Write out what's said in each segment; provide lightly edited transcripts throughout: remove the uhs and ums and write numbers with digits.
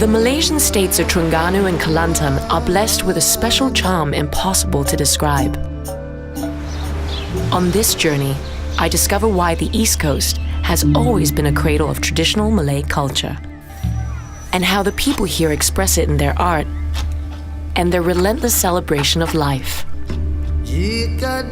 The Malaysian states of Terengganu and Kelantan are blessed with a special charm impossible to describe. On this journey, I discover why the East Coast has always been a cradle of traditional Malay culture, and how the people here express it in their art and their relentless celebration of life. Don't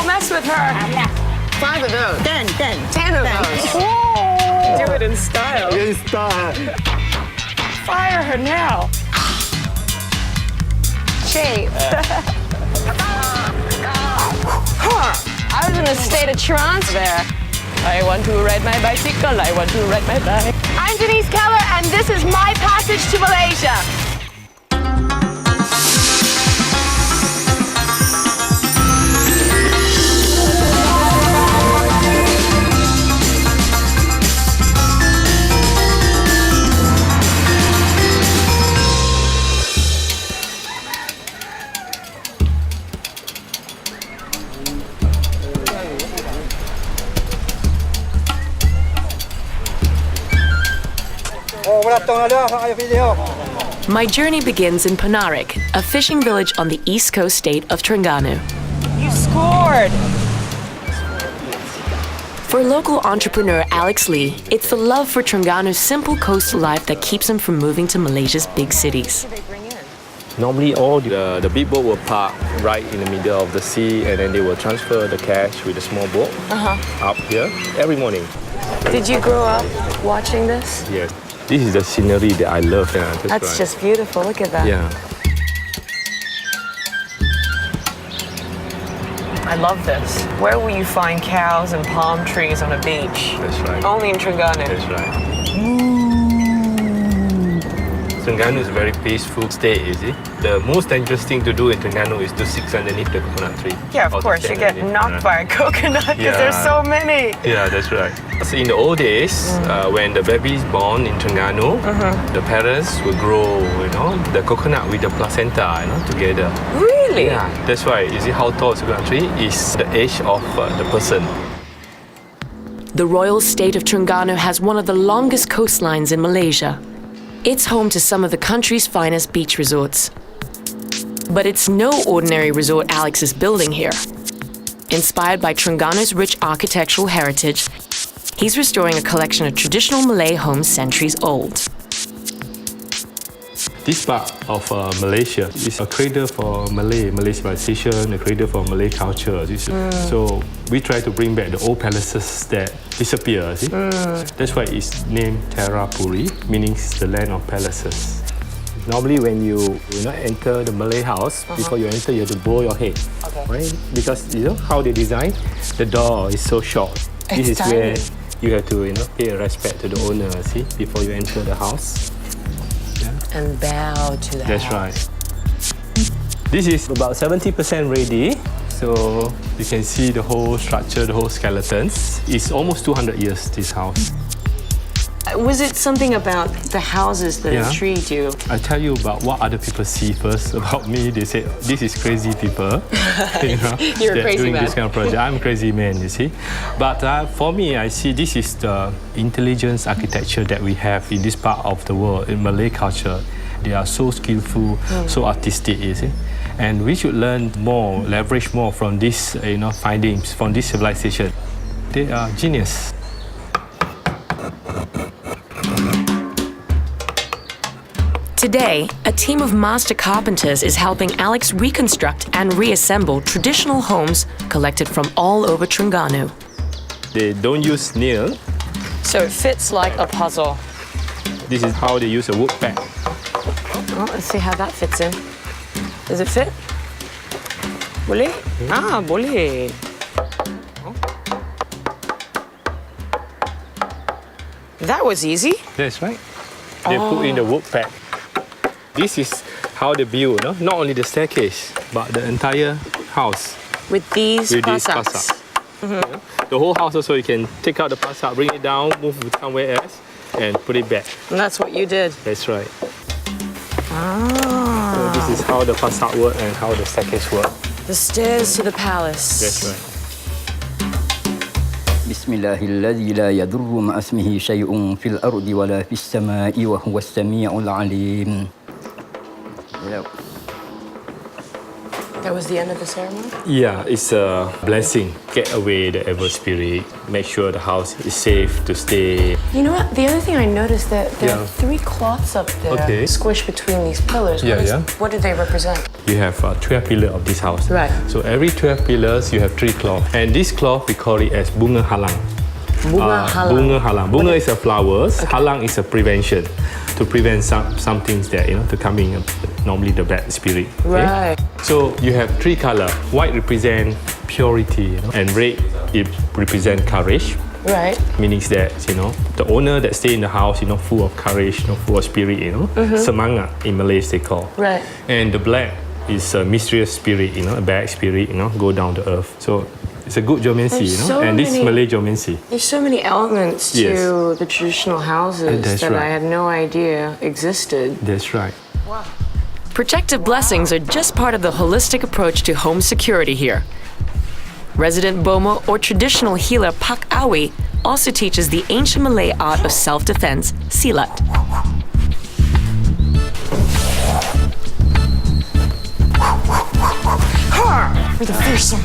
mess with her! 5 of those. 10 10 of those. Whoa. Do it in style. In style. Fire her now. Shape. I was in a state of trance there. I want to ride my bicycle. I want to ride my bike. I'm Denise Keller, and this is my passage to Malaysia. My journey begins in Penarik, a fishing village on the east coast state of Terengganu. You scored! For local entrepreneur Alex Lee, it's the love for Terengganu's simple coastal life that keeps him from moving to Malaysia's big cities. Normally, all the big boat will park right in the middle of the sea, and then they will transfer the cash with a small boat up here every morning. Did you grow up watching this? Yes. This is the scenery that I love. Yeah, That's just beautiful. Look at that. Yeah. I love this. Where will you find cows and palm trees on a beach? That's right. Only in Terengganu. That's right. Terengganu is a very peaceful state, you see. The most dangerous thing to do in Terengganu is to sit underneath the coconut tree. Yeah, of course. You get knocked by a coconut because there's so many. Yeah, that's right. So in the old days, when the baby is born in Terengganu, the parents will grow, the coconut with the placenta, together. Really? Yeah, that's why. You see how tall the coconut tree is the age of the person. The royal state of Terengganu has one of the longest coastlines in Malaysia. It's home to some of the country's finest beach resorts. But it's no ordinary resort Alex is building here. Inspired by Terengganu's rich architectural heritage, he's restoring a collection of traditional Malay homes centuries old. This part of Malaysia is a cradle for Malay civilization, a cradle for Malay culture. So we try to bring back the old palaces that disappear. See? That's why it's named Terra Puri, meaning the land of palaces. Normally when you enter the Malay house, before you enter, you have to bow your head. Okay. Right? Because how they design, the door is so short. This is tiny. Where you have to pay respect to the owner, see, before you enter the house. And bow to the That's right. This is about 70% ready. So you can see the whole structure, the whole skeletons. It's almost 200 years, this house. Was it something about the houses that intrigued you? I tell you about what other people see first about me. They say, this is crazy people. You're a crazy doing man. This kind of project. I'm a crazy man, you see. But for me, I see this is the intelligence architecture that we have in this part of the world, in Malay culture. They are so skillful, so artistic, you see. And we should learn more, leverage more from these findings, from this civilization. They are genius. Today, a team of master carpenters is helping Alex reconstruct and reassemble traditional homes collected from all over Terengganu. They don't use nail. So it fits like a puzzle. This is how they use a wood pack. Oh, let's see how that fits in. Does it fit? Boleh? Ah, boleh. That was easy. That's right. They put in the wood pack. This is how they build, not only the staircase, but the entire house. With these pasaks. The whole house also, you can take out the pasak, bring it down, move it somewhere else, and put it back. And that's what you did. That's right. Ah. So this is how the pasak work and how the staircase work. The stairs to the palace. That's right. بسم الله الذي لا يضر مع اسمه شيء في الأرض ولا في السماء وهو السميع العليم. That was the end of the ceremony? Yeah, it's a blessing. Get away the evil spirit. Make sure the house is safe to stay. You know what? The other thing I noticed that there Yeah. are 3 cloths up there Okay. squished between these pillars. Yeah. What do they represent? You have 12 pillars of this house. Right. So every 12 pillars, you have 3 cloth. And this cloth, we call it as bunga halang. Bunga halang. Bunga halang. Bunga is a flowers. Halang is a prevention. To prevent some things that, to come in, normally the bad spirit. Okay? Right. So you have 3 color. White represent purity, and red it represent courage. Right. Meaning that, the owner that stay in the house, full of courage, full of spirit, semangat in Malay they call. Right. And the black is a mysterious spirit, a bad spirit, go down to earth. So it's a good geomancy, There's so and this is many- Malay geomancy. There's so many elements to Yes. the traditional houses That's that I right. had no idea existed. That's right. Protective blessings are just part of the holistic approach to home security here. Resident Bomo or traditional healer Pak Awi also teaches the ancient Malay art of self-defense, silat. For the first one.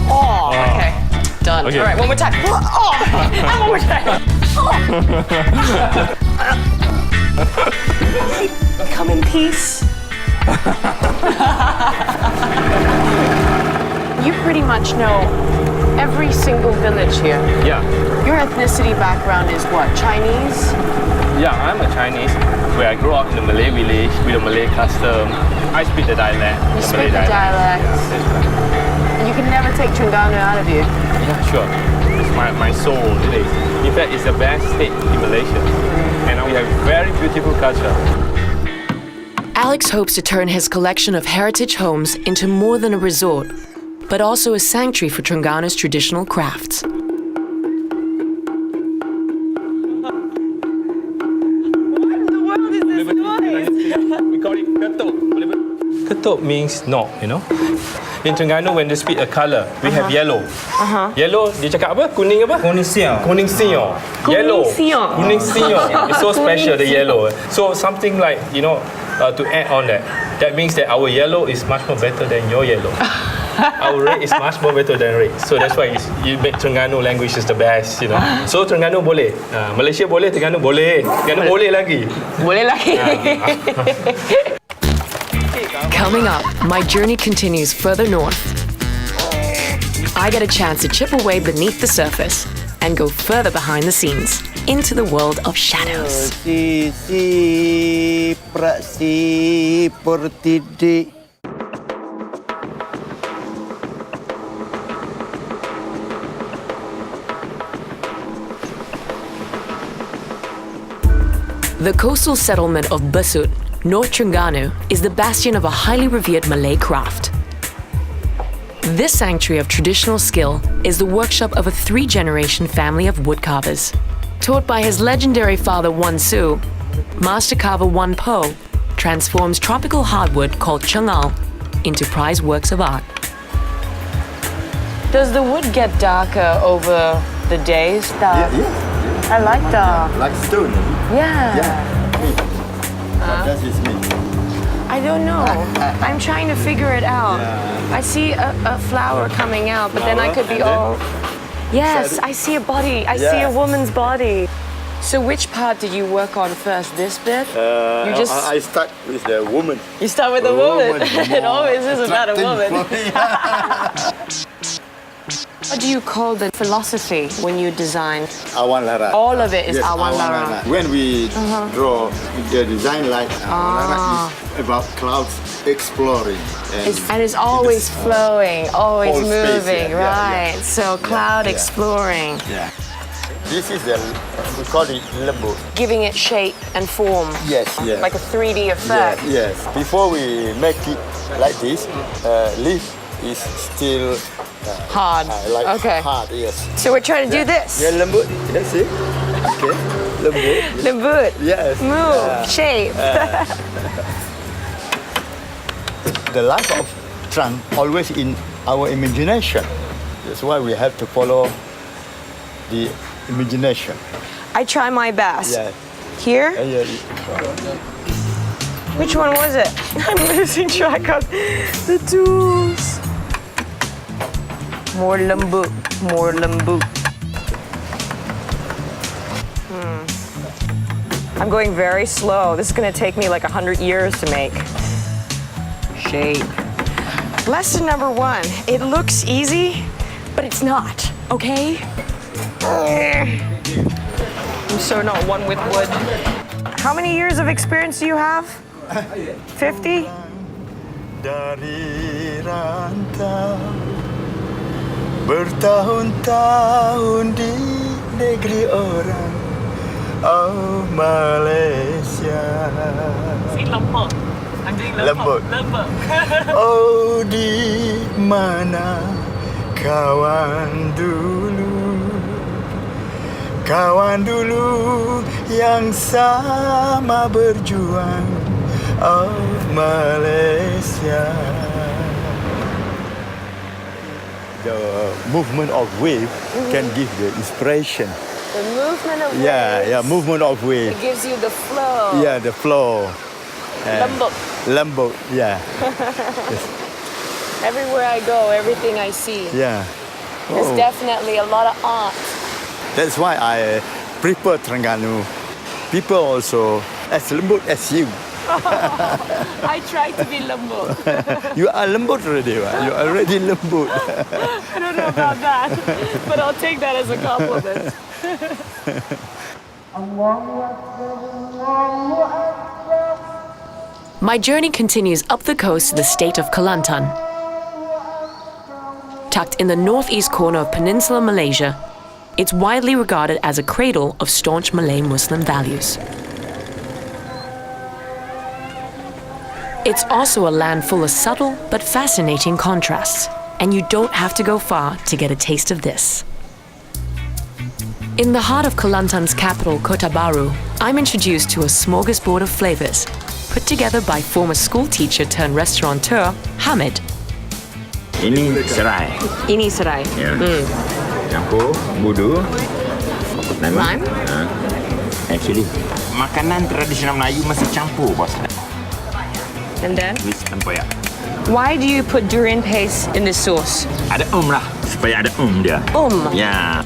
Oh, okay. Done. Okay. All right, one more time. Oh, and one more time. Oh. Come in peace. You pretty much know every single village here. Yeah. Your ethnicity background is what? Chinese? Yeah, I'm a Chinese. Where I grew up in a Malay village with a Malay custom. I speak the dialect. You the speak the Malay dialect. Yeah, that's right. And you can never take Terengganu out of you. Yeah, sure. It's my soul, really. In fact, it's the best state in Malaysia. And we have very beautiful culture. Alex hopes to turn his collection of heritage homes into more than a resort, but also a sanctuary for Trenggano's traditional crafts. We call it ketuk. Ketuk means knock, In Terengganu, when they speak a color, we have yellow. Yellow, dia cakap apa? Kuning apa? Kuning siang. Kuning siang. Yellow. siang. Kuning siang. It's so special, the yellow. So something like, to add on that. That means that our yellow is much more better than your yellow. Our red is much more better than red. So that's why you make Terengganu language is the best, So Terengganu boleh. Malaysia boleh, Terengganu boleh. Terengganu boleh lagi. Boleh lagi. Coming up, my journey continues further north. I get a chance to chip away beneath the surface and go further behind the scenes into the world of shadows. Si praksi pertidik. The coastal settlement of Besut, North Terengganu, is the bastion of a highly revered Malay craft. This sanctuary of traditional skill is the workshop of a 3-generation family of woodcarvers. Taught by his legendary father Wan Su, Master Carver Wan Po transforms tropical hardwood called chungal into prized works of art. Does the wood get darker over the days? I like that. Like stone. Yeah. That is me. I don't know. I'm trying to figure it out. I see a flower coming out, but then I could be all... Yes, I see a body. I see a woman's body. So which part did you work on first? This bit? You just... I start with the woman. You start with the woman. It always is about a woman. What do you call the philosophy when you design? Awan Larat. All of it is Yes, Awan Larat. When we draw the design like Awan Larat is about clouds exploring. And it's always flowing, always Whole space, moving, yeah, yeah, right? yeah. So cloud yeah. exploring, Yeah. This is the, we call it lembu. giving it shape and form. Yes, yes. Like a 3D effect. Yes. Before we make it like this, leaf is still Hard. like Okay. hard, yes. So we're trying to do this. Yeah, lembut. That's it. Okay. Lembut. Lembut. Yes. Move. Shape. The life of trunk always in our imagination. That's why we have to follow the imagination. I try my best. Yeah. Here? Yeah. Which one was it? I'm losing track of the tools. More lembut, more lembut. I'm going very slow. This is gonna take me like 100 years to make. Shape. Lesson number 1, it looks easy, but it's not, okay? I'm so not one with wood. How many years of experience do you have? 50? Dari rantau bertahun-tahun di negeri orang, oh Malaysia. Lembut. I'm doing Lembut. Oh di mana kawan dulu yang sama berjuang, oh Malaysia. The movement of wave can give the inspiration. The movement of Yeah, movement of wave. It gives you the flow. Yeah, the flow. Lembut. Lembut, yeah. Everywhere I go, everything I see. Yeah. There's definitely a lot of art. That's why I prefer Terengganu. People also as lembut as you. I try to be lembut. You are lembut already, right? You are already lembut. I don't know about that, but I'll take that as a compliment. My journey continues up the coast to the state of Kelantan. Tucked in the northeast corner of Peninsular Malaysia, it's widely regarded as a cradle of staunch Malay Muslim values. It's also a land full of subtle but fascinating contrasts, and you don't have to go far to get a taste of this. In the heart of Kelantan's capital, Kota Baru, I'm introduced to a smorgasbord of flavors put together by former school teacher turned restaurateur Hamid. Ini serai. Ini serai. Ya. Campur budu. Lime? Actually, makanan tradisional Melayu mesti campur, bos. And then? Ini tempoyak. Why do you put durian paste in this sauce? Ada lah, supaya ada dia. Ya.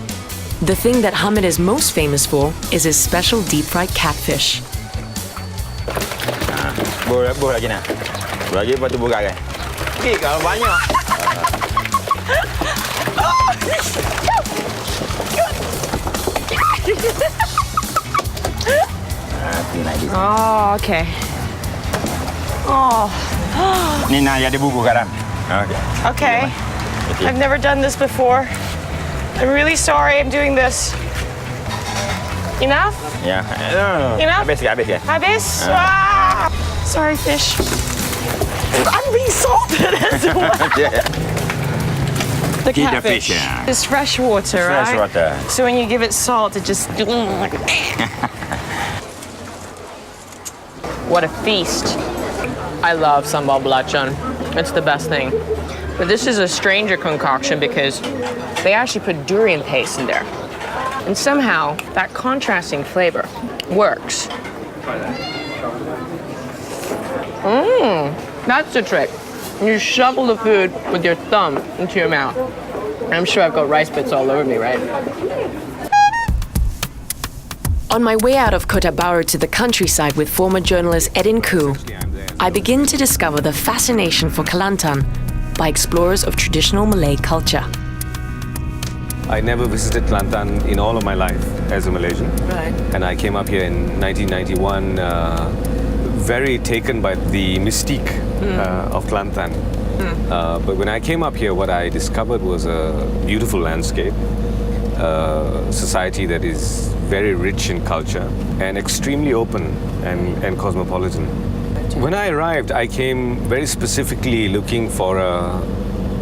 The thing that Hamid is most famous for is his special deep-fried catfish. Buh lagi nak. Buh lagi, lepas tu buh garai. Kalau banyak. Oh, okay. Oh. Ni nak ada bubur garam. Okay. I've never done this before. I'm really sorry I'm doing this. Enough? Ya. Enough? Habis ke? Habis? Ah! Sorry, fish. I'm being salted as well. The Keep the catfish. fish, yeah. It's fresh water, right? Fresh water. So when you give it salt, it just... What a feast. I love sambal belacan. It's the best thing. But this is a stranger concoction because they actually put durian paste in there. And somehow, that contrasting flavor works. That's the trick. You shovel the food with your thumb into your mouth. I'm sure I've got rice bits all over me, right? On my way out of Kota Baru to the countryside with former journalist Edin Koo, I begin to discover the fascination for Kelantan by explorers of traditional Malay culture. I never visited Kelantan in all of my life as a Malaysian. Right. And I came up here in 1991, very taken by the mystique of Kelantan. But when I came up here, what I discovered was a beautiful landscape, society that is very rich in culture and extremely open and cosmopolitan. When I arrived, I came very specifically looking for a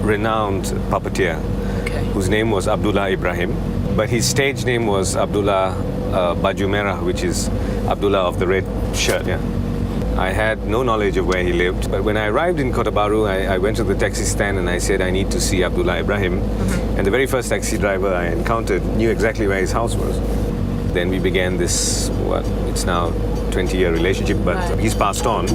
renowned puppeteer whose name was Abdullah Ibrahim, but his stage name was Abdullah Baju Merah, which is Abdullah of the red shirt. Yeah. I had no knowledge of where he lived. But when I arrived in Kota Baru, I went to the taxi stand and I said, I need to see Abdullah Ibrahim. And the very first taxi driver I encountered knew exactly where his house was. Then we began this, it's now 20-year relationship, but he's passed on.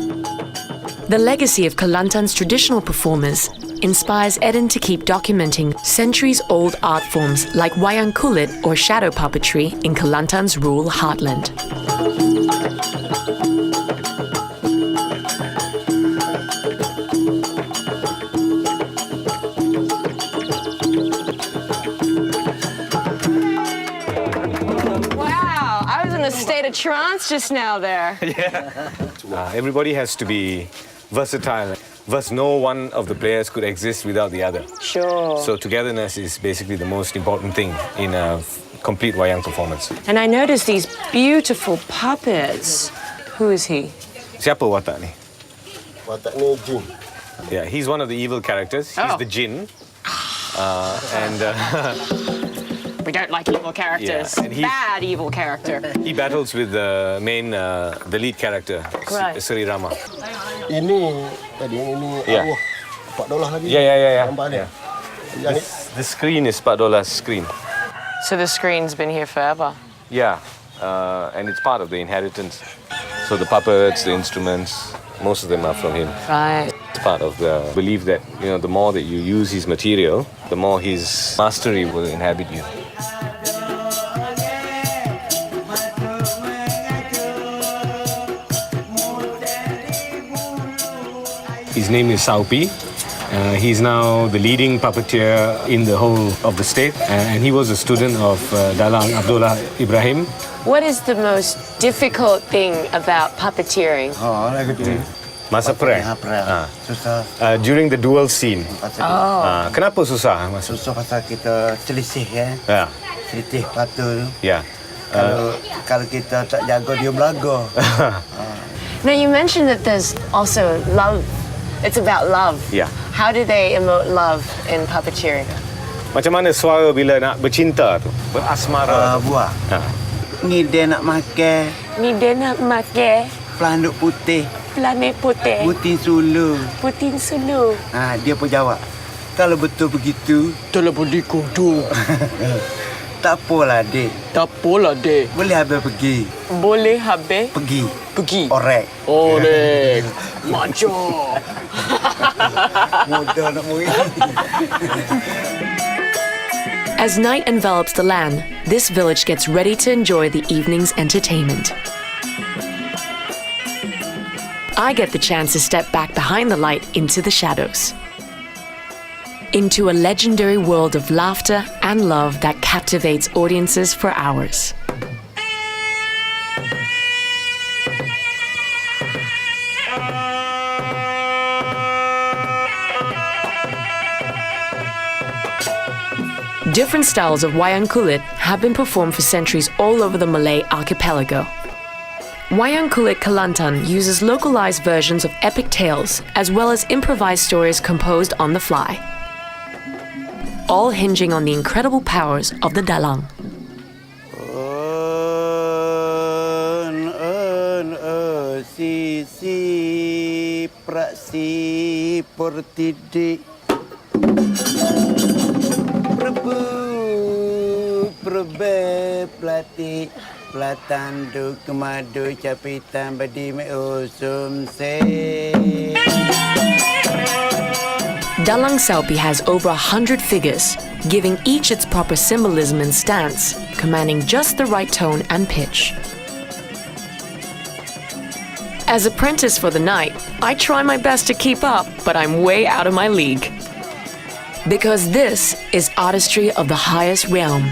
The legacy of Kelantan's traditional performers inspires Eden to keep documenting centuries-old art forms like wayang kulit or shadow puppetry in Kelantan's rural heartland. Wow, I was in a state of trance just now there. Everybody has to be versatile. Thus, no one of the players could exist without the other. Sure. So togetherness is basically the most important thing in a complete wayang performance. And I noticed these beautiful puppets. Who is he? Siapa watak ni? Watak ni jin. Yeah, he's one of the evil characters. He's the jinn. We don't like evil characters. Yeah, and Bad evil character. he battles with the main, the lead character, Right. Sri Rama. Ini tadi ini Yeah. $4 lagi. Yeah. Gambar dia. Yeah. Yang ni The screen is $4 screen. So the screen's been here forever. Yeah, and it's part of the inheritance. So the puppets, the instruments, most of them are from him. Right. It's part of the belief that, the more that you use his material, the more his mastery will inhabit you. His name is Saupi. He's now the leading puppeteer in the whole of the state, and he was a student of Dalang Abdullah Ibrahim. What is the most difficult thing about puppeteering? Masa perang. susah. During the duel scene. Kenapa susah? Susah pasal kita selisih ya. Yeah. Selisih patu tu. Yeah. Kalau kita tak jaga dia belaga. Now you mentioned that there's also love. It's about love. Yeah. How do they emote love in puppeteering? Macam mana suara bila nak bercinta tu? Berasmara tu? Buah. Ni dia nak makan Ni dia nak makan pelanduk putih, planet putih, putih sulu. puting sulu. Dia pun jawab, kalau betul begitu, Telepon di kudu. tak apalah dek. Tak apalah, dek. Boleh habis pergi. Boleh habis Pergi. pergi. Orek. Orek. Maco. Mudah nak murid. As night envelops the land, this village gets ready to enjoy the evening's entertainment. I get the chance to step back behind the light into the shadows. Into a legendary world of laughter and love that captivates audiences for hours. Different styles of wayang kulit have been performed for centuries all over the Malay archipelago. Wayang kulit Kelantan uses localized versions of epic tales as well as improvised stories composed on the fly, all hinging on the incredible powers of the dalang. Si praksi pertidik. Perbe pelati pelatandu kemadu capitan badi me usum se. Dalang Saupi has over 100 figures, giving each its proper symbolism and stance, commanding just the right tone and pitch. As apprentice for the night, I try my best to keep up, but I'm way out of my league. Because this is artistry of the highest realm.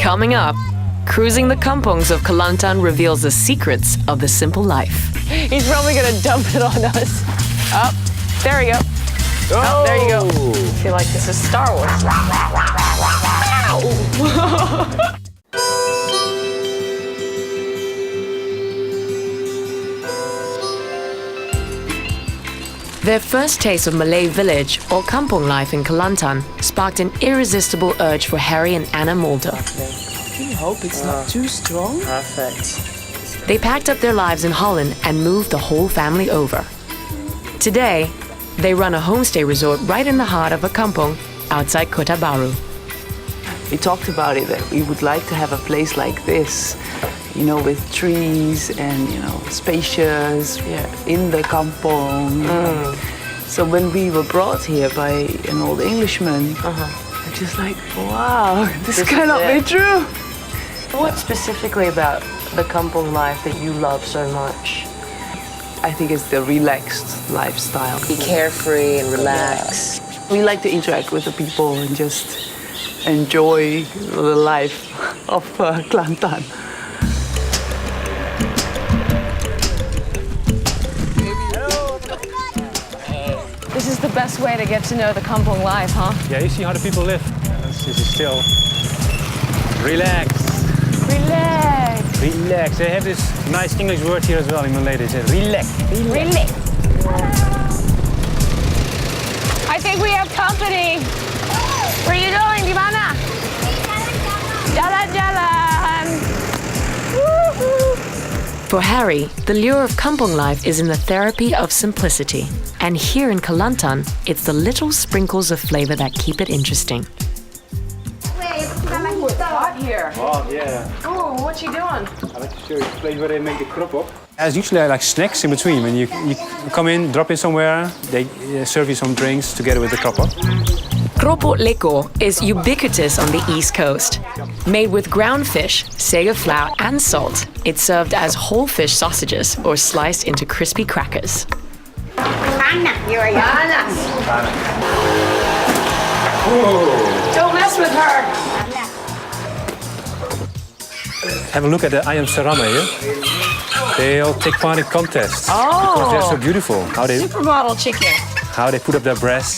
Coming up, cruising the kampongs of Kelantan reveals the secrets of the simple life. He's probably gonna dump it on us. Oh, there we go. Oh, there you go. I feel like this is Star Wars. Their first taste of Malay village or kampong life in Kelantan sparked an irresistible urge for Harry and Anna Mulder. I hope it's not too strong. Perfect. They packed up their lives in Holland and moved the whole family over. Today, they run a homestay resort right in the heart of a kampong outside Kota Baru. We talked about it, that we would like to have a place like this, you know, with trees and, you know, spacious, in the kampong. So when we were brought here by an old Englishman, I'm just like, wow, this cannot be true. What specifically about the kampong life that you love so much? I think it's the relaxed lifestyle. Be carefree and relax. We like to interact with the people and just enjoy the life of Kelantan. This is the best way to get to know the kampong life, huh? Yeah, you see how the people live. This is still relax. Relax. Relax. They have this nice English word here as well in Malay. They say relax. Relax. I think we have company. Where are you going? Di mana? Jalan-jalan. For Harry, the lure of kampong life is in the therapy of simplicity. And here in Kelantan, it's the little sprinkles of flavor that keep it interesting. Ooh, it's hot here. Oh, yeah. Ooh, what you doing? I'd like to show you the place where they make the crop up. There's usually like snacks in between. When you come in, drop in somewhere, they serve you some drinks together with the crop up. Keropok lekor is ubiquitous on the East Coast. Made with ground fish, sago flour, and salt, it's served as whole fish sausages or sliced into crispy crackers. Don't mess with her. Have a look at the ayam serama here. They all take part in contests because they're so beautiful. Supermodel chicken. How they put up their breasts